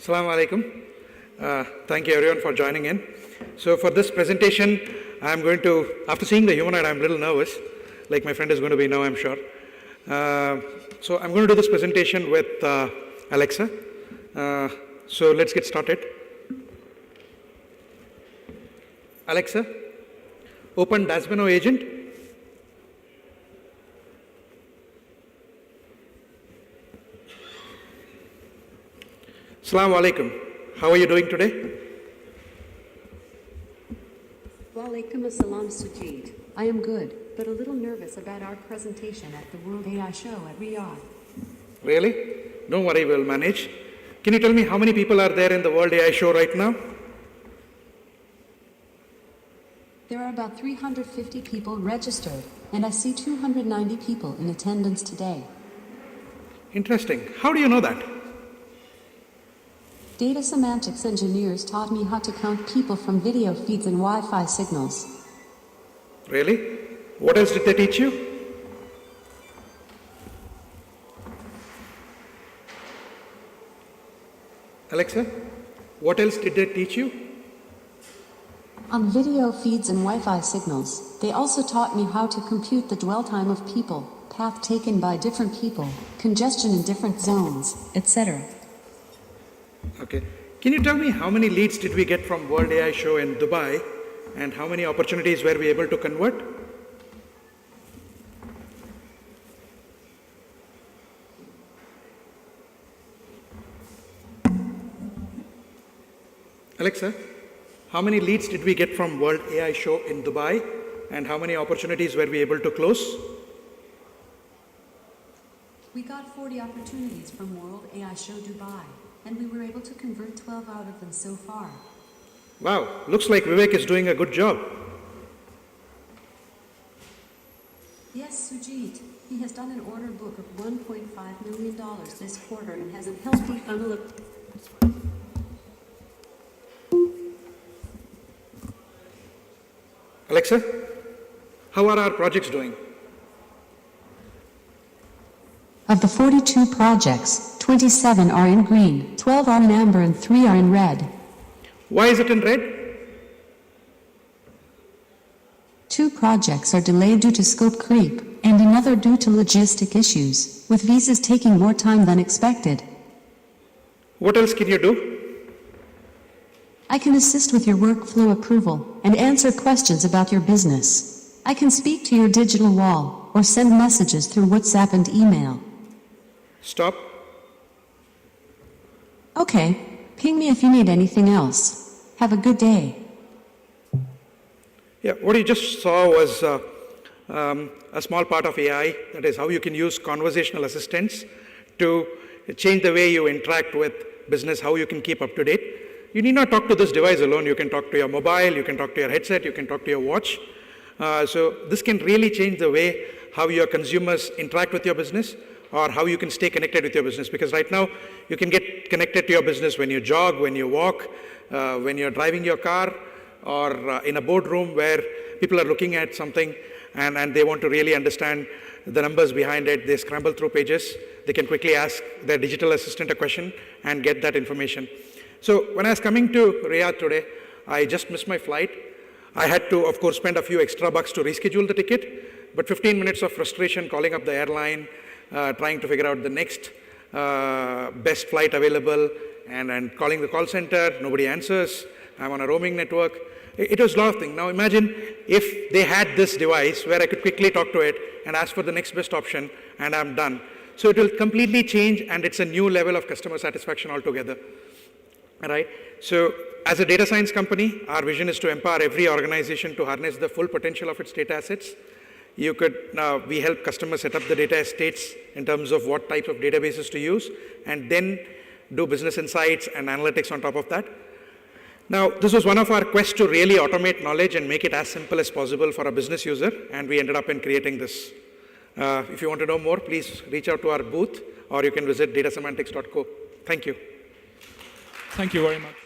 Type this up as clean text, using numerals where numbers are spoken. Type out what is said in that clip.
Assalamu alaikum. Thank you everyone for joining in. So for this presentation, I'm going to, after seeing the humanoid, I'm a little nervous, like my friend is going to be now, I'm sure. So I'm going to do this presentation with Alexa. So let's get started. Alexa, open Dasbano agent. Assalamu alaikum. How are you doing today? Walaikum assalam, Sujith. I am good, but a little nervous about our presentation at the World AI Show at Riyadh. Really? Don't worry, we'll manage. Can you tell me how many people are there in the World AI Show right now? There are about 350 people registered, and I see 290 people in attendance today. Interesting. How do you know that? Data Semantics engineers taught me how to count people from video feeds and Wi-Fi signals. Really? What else did they teach you? Alexa, what else did they teach you? On video feeds and Wi-Fi signals, they also taught me how to compute the dwell time of people, path taken by different people, congestion in different zones, etc. Okay. Can you tell me how many leads did we get from World AI Show in Dubai and how many opportunities were we able to convert? Alexa, how many leads did we get from World AI Show in Dubai and how many opportunities were we able to close? We got 40 opportunities from World AI Show Dubai, and we were able to convert 12 out of them so far. Wow, looks like Vivek is doing a good job. Yes, Sujith. He has done an order book of $1.5 million this quarter and has a healthy funnel of... Alexa, how are our projects doing? Of the 42 projects, 27 are in green, 12 are in amber, and 3 are in red. Why is it in red? 2 projects are delayed due to scope creep, and another due to logistic issues, with visas taking more time than expected. What else can you do? I can assist with your workflow approval and answer questions about your business. I can speak to your digital wall or send messages through WhatsApp and email. Stop. Okay, ping me if you need anything else. Have a good day. Yeah, what you just saw was a small part of AI, that is how you can use conversational assistance to change the way you interact with business, how you can keep up to date. You need not talk to this device alone. You can talk to your mobile, you can talk to your headset, you can talk to your watch. So this can really change the way how your consumers interact with your business or how you can stay connected with your business. Because right now, you can get connected to your business when you jog, when you walk, when you're driving your car, or in a boardroom where people are looking at something and they want to really understand the numbers behind it. They scramble through pages. They can quickly ask their digital assistant a question and get that information. So when I was coming to Riyadh today, I just missed my flight. I had to, of course, spend a few extra bucks to reschedule the ticket, but 15 minutes of frustration calling up the airline, trying to figure out the next best flight available, and calling the call center, nobody answers. I'm on a roaming network. It was a lot of things. Now imagine if they had this device where I could quickly talk to it and ask for the next best option, and I'm done. So it will completely change, and it's a new level of customer satisfaction altogether. All right. So as a data science company, our vision is to empower every organization to harness the full potential of its data assets. We help customers set up the data estates in terms of what type of databases to use, and then do business insights and analytics on top of that. Now, this was one of our quests to really automate knowledge and make it as simple as possible for a business user, and we ended up in creating this. If you want to know more, please reach out to our booth, or you can visit datasemantics.co. Thank you. Thank you very much.